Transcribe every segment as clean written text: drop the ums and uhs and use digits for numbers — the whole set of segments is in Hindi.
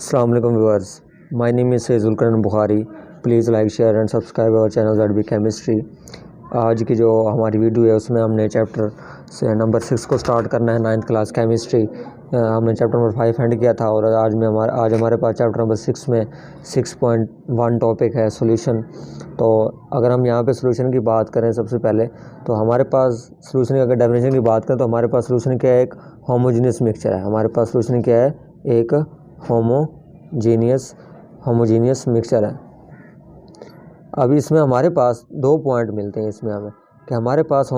Assalamu alaikum viewers. My name is Sayyidul Karan Bukhari. Please like, share and subscribe our channel ZB Chemistry. आज की जो हमारी वीडियो है उसमें हमने चैप्टर से नंबर 6 को स्टार्ट करना है, 9th क्लास केमिस्ट्री। हमने चैप्टर नंबर 5 एंड किया था और आज हमारे पास चैप्टर नंबर 6 में 6.1 टॉपिक है सॉल्यूशन। तो अगर हम यहाँ पे सॉल्यूशन की बात करें सबसे पहले तो हमारे पास सॉल्यूशन की अगर डेफिनेशन की बात करें तो हमारे पास सॉल्यूशन क्या है, एक होमोजीनियस मिक्सचर है। हमारे पास सॉल्यूशन क्या है, एक होमोजीनियस मिक्सचर है। अब इसमें हमारे पास 2 पॉइंट मिलते हैं इसमें हमें कि हमारे पास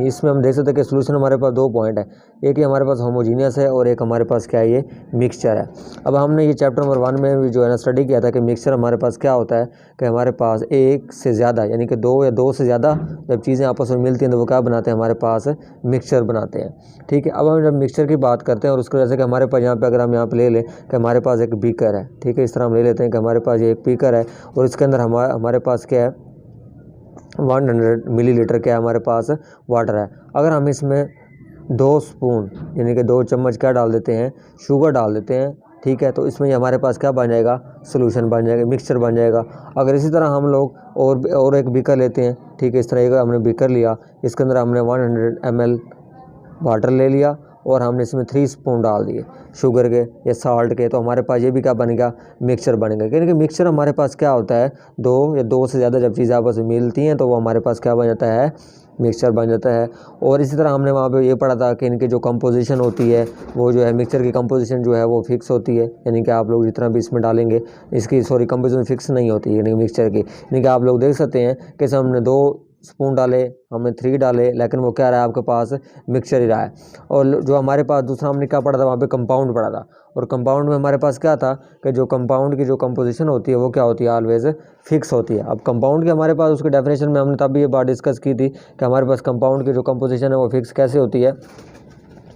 इसमें हम देख सकते हैं कि सॉल्यूशन हमारे पास 2 पॉइंट है, एक ही हमारे पास होमोजीनियस है और एक हमारे पास क्या है, ये मिक्सचर है। अब हमने ये चैप्टर नंबर 1 में भी जो है ना स्टडी किया था कि मिक्सचर हमारे पास क्या होता है कि हमारे पास एक से ज़्यादा यानी कि 2 या 2 से ज़्यादा जब चीज़ें आपस में मिलती हैं तो वो क्या बनाते हैं, हमारे पास मिक्सचर बनाते हैं। ठीक है, अब हम जब मिक्सचर की बात करते हैं और उसको जैसे कि हमारे पास यहाँ पे अगर हम यहाँ पे ले लें कि हमारे पास एक बीकर है, ठीक है, इस तरह हम ले लेते हैं कि हमारे पास ये एक बीकर है और इसके अंदर हमारे पास क्या है 100 मिलीलीटर क्या है, हमारे पास वाटर है। अगर हम इसमें 2 स्पून यानी कि 2 चम्मच क्या डाल देते हैं, शुगर डाल देते हैं, ठीक है, तो इसमें हमारे पास क्या बन जाएगा, सॉल्यूशन बन जाएगा, मिक्सचर बन जाएगा। अगर इसी तरह हम लोग और एक बीकर लेते हैं, ठीक है, इस तरह एक हमने बीकर लिया, इसके अंदर हमने 100 ml वाटर ले लिया और हमने इसमें 3 स्पून डाल दिए शुगर के या साल्ट के, तो हमारे पास ये भी क्या बनेगा, मिक्सचर बनेगा। क्योंकि मिक्सचर हमारे पास क्या होता है, 2 या 2 से ज़्यादा जब चीज़ें आपस में मिलती हैं तो वो हमारे पास क्या बन जाता है, मिक्सचर बन जाता है। और इसी तरह हमने वहाँ पे ये पढ़ा था कि इनकी जो कंपोजिशन होती है वो जो है मिक्सचर की कंपोजिशन जो है वो फिक्स होती है, यानी कि आप लोग जितना भी इसमें डालेंगे कंपोजिशन फिक्स नहीं होती यानी मिक्सचर की। यानी कि आप लोग देख सकते हैं कि हमने 2 स्पून डाले, हमने 3 डाले, लेकिन वो क्या रहा है, आपके पास मिक्सचर ही रहा है। और जो हमारे पास दूसरा हमने क्या पढ़ा था, वहाँ पे कंपाउंड पढ़ा था और कंपाउंड में हमारे पास क्या था कि जो कंपाउंड की जो कंपोजिशन होती है वो क्या होती है, ऑलवेज फिक्स होती है। अब कंपाउंड की हमारे पास उसके डेफिनेशन में हमने तब ये बात डिस्कस की थी कि हमारे पास कंपाउंड की जो कंपोजिशन है वो फिक्स कैसे होती है,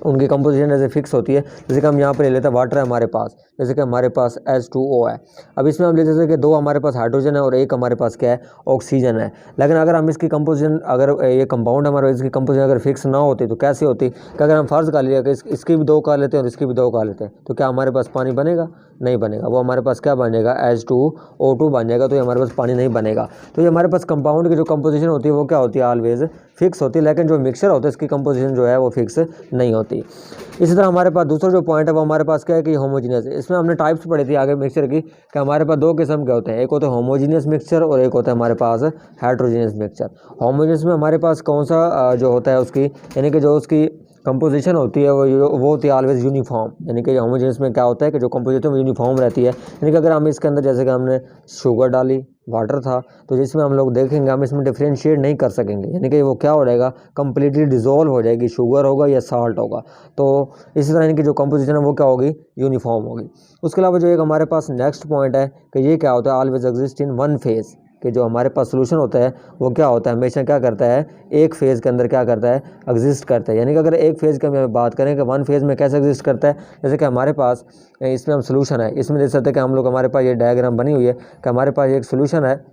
उनकी कंपोजिशन ऐसे फिक्स होती है। जैसे कि हम यहाँ पर ले लेते हैं वाटर है हमारे पास, जैसे कि हमारे पास H2O है। अब इसमें हम ले लेते हैं कि 2 हमारे पास हाइड्रोजन है और 1 हमारे पास क्या है, ऑक्सीजन है। लेकिन अगर हम इसकी कंपोजिशन, अगर ये कंपाउंड हमारे इसकी कंपोजिशन अगर फिक्स ना होती तो कैसे होती, कि अगर हम फ़र्ज़ कर लिया कि इसकी भी 2 का लेते हैं और इसकी भी 2 का लेते हैं तो क्या हमारे पास पानी बनेगा, नहीं बनेगा। वो हमारे पास क्या बन जाएगा, H2O2 बन जाएगा, तो ये हमारे पास पानी नहीं बनेगा। तो ये हमारे पास कंपाउंड की जो कंपोजिशन होती है वो क्या होती है, ऑलवेज फिक्स होती है। लेकिन जो मिक्सचर होता है इसकी कंपोजिशन जो है वो फिक्स नहीं होती। इसी तरह हमारे पास दूसरा जो पॉइंट है वो हमारे पास क्या है कि होमोजीनियस है। इसमें हमने टाइप्स पढ़ी थी आगे मिक्सचर की कि हमारे पास 2 किस्म के होते हैं, एक होता है होमोजीनियस मिक्सचर और एक होता है हमारे पास हेट्रोजीनियस मिक्सचर। होमोजीनियस में हमारे पास कौन सा जो होता है उसकी, यानी कि जो उसकी कंपोजिशन होती है वो होती है ऑलवेज यूनिफॉर्म। यानी कि होमोजेनियस में क्या होता है कि जो कंपोजिशन वो यूनिफॉर्म रहती है। यानी कि अगर हम इसके अंदर जैसे कि हमने शुगर डाली, वाटर था, तो जिसमें हम लोग देखेंगे हम इसमें डिफ्रेंशिएट नहीं कर सकेंगे, यानी कि वो क्या हो जाएगा, कंप्लीटली डिज़ोल्व हो जाएगी, शुगर होगा या साल्ट होगा। तो इसी तरह इनकी जो कंपोजिशन है वो क्या होगी, यूनिफॉर्म होगी। उसके अलावा जो एक हमारे पास नेक्स्ट पॉइंट है कि ये क्या होता है, always exist in one phase, कि जो हमारे पास सॉल्यूशन होता है वो क्या होता है, हमेशा क्या करता है, एक फेज़ के अंदर क्या करता है, एग्जिस्ट करता है। यानी कि अगर एक फेज़ की हम बात करें कि वन फेज़ में कैसे एग्जिस्ट करता है, जैसे कि हमारे पास इसमें हम सॉल्यूशन है, इसमें देख सकते हैं कि हम लोग, हमारे पास ये डायग्राम बनी हुई है कि हमारे पास एक सॉल्यूशन है।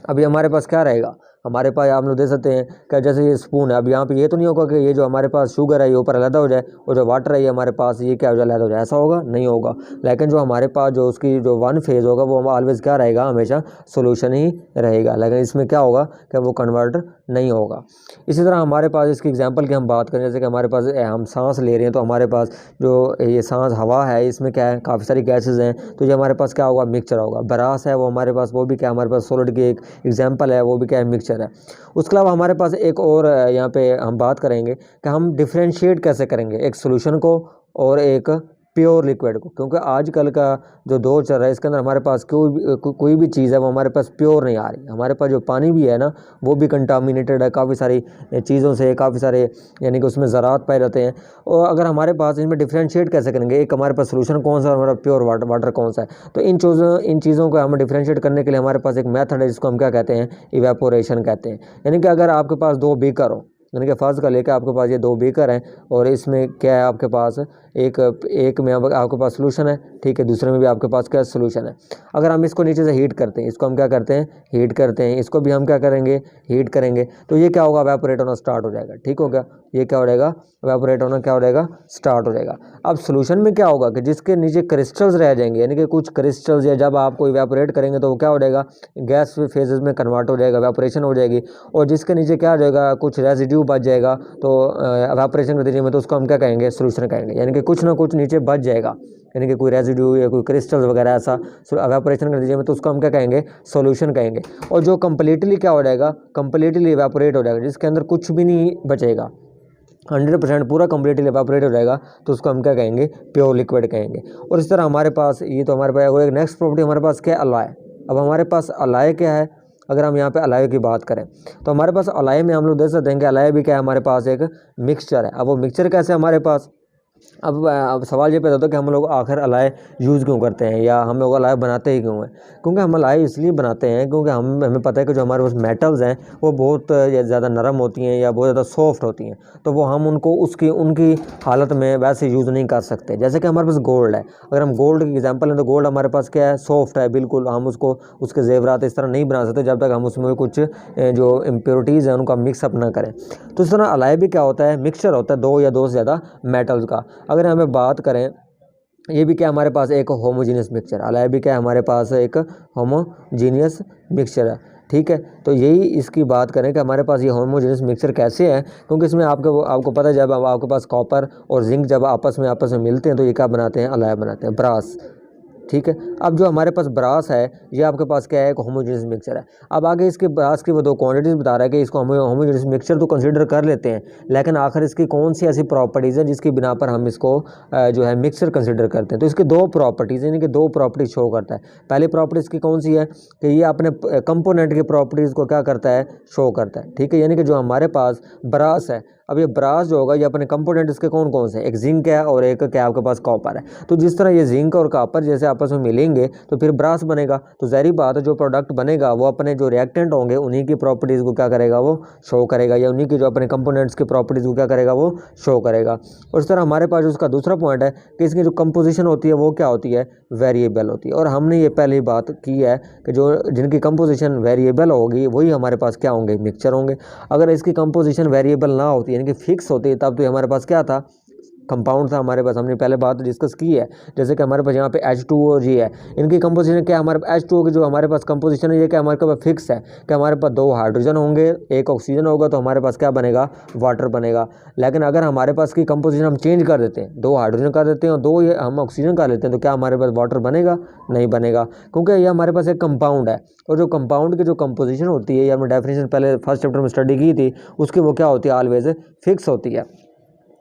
अभी हमारे पास क्या रहेगा, हमारे पास आप लोग देख सकते हैं कि जैसे ये स्पून है, अब यहाँ पे ये तो नहीं होगा कि ये जो हमारे पास शुगर है ये ऊपर अलग हो जाए और जो वाटर है ये हमारे पास ये क्या हो जाए, अलग हो जाए, ऐसा होगा नहीं होगा। लेकिन जो हमारे पास जो उसकी जो वन फेज़ होगा वो ऑलवेज क्या रहेगा, हमेशा सॉल्यूशन ही रहेगा। लेकिन इसमें क्या होगा कि वो कन्वर्ट नहीं होगा। इसी तरह हमारे पास इसकी एग्जांपल की हम बात करें, जैसे कि हमारे पास हम सांस ले रहे हैं तो हमारे पास जो ये सांस हवा है इसमें क्या है, काफ़ी सारी गैसेज हैं, तो ये हमारे पास क्या होगा, मिक्सचर होगा। बरास है वो हमारे पास, वो भी क्या हमारे पास सॉलिड की एक एग्जांपल है, वो भी क्या है, मिक्सचर है। उसके अलावा हमारे पास एक और यहाँ पे हम बात करेंगे कि हम डिफ्रेंशिएट कैसे करेंगे एक सॉल्यूशन को और एक प्योर लिक्विड को, क्योंकि आजकल का जो दौर चल रहा है इसके अंदर हमारे पास कोई भी चीज़ है वो हमारे पास प्योर नहीं आ रही। हमारे पास जो पानी भी है ना वो भी कंटामिनेटेड है काफ़ी सारी चीज़ों से, काफ़ी सारे यानी कि उसमें ज़रात पाए जाते हैं। और अगर हमारे पास इनमें डिफ्रेंशिएट कैसे करेंगे, एक हमारे पास सोल्यूशन कौन सा है, हमारा प्योर वाटर कौन सा है, तो इन चीज़ों को हम डिफ्रेंशिएट करने के लिए हमारे पास एक मेथड है जिसको हम क्या कहते हैं, इवेपोरेशन कहते हैं। यानी कि अगर आपके पास 2 बीकर हो, यानी कि फर्ज का लेकर आपके पास ये 2 बीकर हैं और इसमें क्या है आपके पास एक में आपके पास सोल्यूशन है, ठीक है, दूसरे में भी आपके पास क्या सोल्यूशन है। अगर हम इसको नीचे से हीट करते हैं, इसको हम क्या करते हैं, हीट करते हैं, इसको भी हम क्या करेंगे, हीट करेंगे, तो ये क्या होगा, वेपोरेट होना स्टार्ट हो जाएगा, ठीक हो गया, ये क्या हो जाएगा, वेपोरेट होना क्या हो जाएगा, स्टार्ट हो जाएगा। अब सोल्यूशन में क्या होगा कि जिसके नीचे क्रिस्टल्स रह जाएंगे, यानी कि कुछ क्रिस्टल्स या जब आप कोई वेपोरेट करेंगे तो वो क्या हो जाएगा, गैस फेजेस में कन्वर्ट हो जाएगा, वेपोरेशन हो जाएगी, और जिसके नीचे क्या हो जाएगा, कुछ रेजिड्यू बच जाएगा, तो वेपोरेशन के नतीजे में तो उसको हम क्या कहेंगे, सोल्यूशन कहेंगे, यानी कि कुछ ना कुछ नीचे बच जाएगा, यानी कि कोई रेजिड्यू या कोई क्रिस्टल्स वगैरह ऐसा एवापोरेशन के नतीजे में, तो उसको हम क्या कहेंगे, सॉल्यूशन कहेंगे। और जो कंप्लीटली क्या हो जाएगा, कंप्लीटली एवापोरेट हो जाएगा, जिसके अंदर कुछ भी नहीं बचेगा, 100% पूरा कंप्लीटली एवापोरेट हो जाएगा, तो उसको हम क्या कहेंगे, प्योर लिक्विड कहेंगे। और इस तरह हमारे पास ये तो हमारे पास एक नेक्स्ट प्रॉपर्टी हमारे पास क्या है, अलाय। अब हमारे पास अलाय क्या है, अगर हम यहाँ पे अलाय की बात करें तो हमारे पास अलाय में हम लोग देख सकते हैं कि अलाय भी क्या है, हमारे पास एक मिक्सचर है। अब वो मिक्सचर कैसे हमारे पास, अब सवाल ये पैदा होता है कि हम लोग आखिर अलाय यूज़ क्यों करते हैं, या हम लोग अलाय बनाते ही क्यों हैं। क्योंकि हम अलाय इसलिए बनाते हैं क्योंकि हमें पता है कि जो हमारे पास मेटल्स हैं वो बहुत ज़्यादा नरम होती हैं या बहुत ज़्यादा सॉफ्ट होती हैं, तो वो हम उनको उनकी हालत में वैसे यूज़ नहीं कर सकते। जैसे कि हमारे पास गोल्ड है, अगर हम गोल्ड की एग्जाम्पल लें तो गोल्ड हमारे पास क्या है, सॉफ्ट है बिल्कुल, हम उसको उसके जेवरात इस तरह नहीं बना सकते जब तक हम उसमें कुछ जो इम्प्योरिटीज़ हैं उनको हम मिक्सअप ना करें। तो इस तरह अलाय भी क्या होता है, मिक्सचर होता है 2 या 2 से ज़्यादा मेटल्स का। अगर हमें बात करें, ये भी क्या हमारे पास एक होमोजीनियस मिक्सचर, अलाय भी क्या है हमारे पास एक होमोजीनियस मिक्सचर है, ठीक है। तो यही इसकी बात करें कि हमारे पास ये होमोजेनियस मिक्सचर कैसे है, क्योंकि इसमें आपको पता है जब आपके पास कॉपर और जिंक जब आपस में मिलते हैं तो ये क्या बनाते हैं, अलाय बनाते हैं, ब्रास, ठीक है। अब जो हमारे पास ब्रास है ये आपके पास क्या है, एक होमोजेनियस मिक्सचर है। अब आगे इसके ब्रास की वो 2 क्वांटिटीज़ बता रहा है कि इसको हम होमोजेनियस मिक्सचर तो कंसीडर कर लेते हैं, लेकिन आखिर इसकी कौन सी ऐसी प्रॉपर्टीज़ है जिसकी बिना पर हम इसको जो है मिक्सचर कंसीडर करते हैं। तो इसकी 2 प्रॉपर्टीज़, यानी कि 2 प्रॉपर्टीज शो करता है। पहली प्रॉपर्टी इसकी कौन सी है कि ये अपने कंपोनेंट की प्रॉपर्टीज़ को क्या करता है, शो करता है, ठीक है। यानी कि जो हमारे पास ब्रास है, अब ये ब्रास जो होगा ये अपने कंपोनेंट इसके कौन कौन से, एक जिंक है और एक क्या आपके पास कॉपर है। तो जिस तरह ये जिंक और कॉपर जैसे आपस में मिलेंगे तो फिर ब्रास बनेगा, तो ज़ाहिर बात है जो प्रोडक्ट बनेगा वो अपने जो रिएक्टेंट होंगे उन्हीं की प्रॉपर्टीज़ को क्या करेगा, वो शो करेगा, या उन्हीं की जो अपने कंपोनेंट्स की प्रॉपर्टीज़ को क्या करेगा, वो शो करेगा। और इस तरह हमारे पास उसका दूसरा पॉइंट है कि इसकी जो कंपोजिशन होती है वो क्या होती है, वेरिएबल होती है। और हमने ये पहले बात की है कि जो जिनकी कंपोजिशन वेरिएबल होगी वही हमारे पास क्या होंगे, मिक्सचर होंगे। अगर इसकी कंपोजिशन वेरिएबल ना होती यानी कि फिक्स होती तब तो हमारे पास क्या था, कंपाउंड था हमारे पास। हमने पहले बात डिस्कस की है, जैसे कि हमारे पास यहाँ पे H2O जी है, इनकी कंपोजिशन क्या, हमारे H2O की जो हमारे पास कंपोजिशन है ये क्या हमारे पास फिक्स है कि हमारे पास 2 हाइड्रोजन होंगे, 1 ऑक्सीजन होगा, तो हमारे पास क्या बनेगा, वाटर बनेगा। लेकिन अगर हमारे पास की कंपोजिशन हम चेंज कर देते हैं, 2 हाइड्रोजन कर देते हैं और 2 हम ऑक्सीजन कर लेते हैं, तो क्या हमारे पास वाटर बनेगा, नहीं बनेगा, क्योंकि ये हमारे पास एक कंपाउंड है। और जो कंपाउंड की जो कंपोजिशन होती है, ये हमने डेफिनेशन पहले फर्स्ट चैप्टर में स्टडी की थी, उसकी वो क्या होती है, ऑलवेज फिक्स होती है।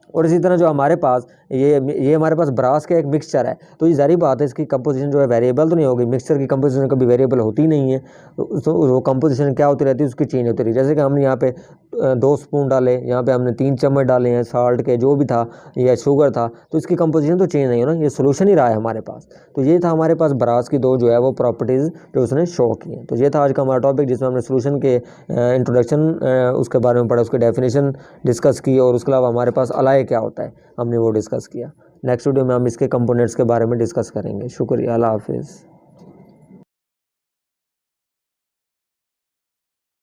और इसी तरह जो हमारे पास ये हमारे पास ब्रास का एक मिक्सचर है, तो ये ज़ाहिर बात है इसकी कंपोजिशन जो है वेरिएबल तो नहीं होगी, मिक्सचर की कंपोजिशन कभी वेरिएबल होती नहीं है, तो वो कंपोजिशन क्या होती रहती है, उसकी चेंज होती रही। जैसे कि हमने यहाँ पे 2 स्पून डाले, यहाँ पे हमने 3 चम्मच डाले हैं साल्ट के, जो भी था या शुगर था, तो इसकी कंपोजिशन तो चेंज नहीं हो ना, ये सोल्यूशन ही रहा है हमारे पास। तो ये था हमारे पास ब्रास की 2 जो है वो प्रॉपर्टीज़ जो उसने शो की हैं। तो ये था आज का हमारा टॉपिक, जिसमें हमने सोल्यूशन के इंट्रोडक्शन उसके बारे में पढ़ा, उसकी डेफिनेशन डिस्कस की, और उसके अलावा हमारे पास अलाय क्या होता है हमने वो डिस्कस किया। नेक्स्ट वीडियो में हम इसके कंपोनेंट्स के बारे में डिस्कस करेंगे। शुक्रिया, अल्लाह हाफिज़।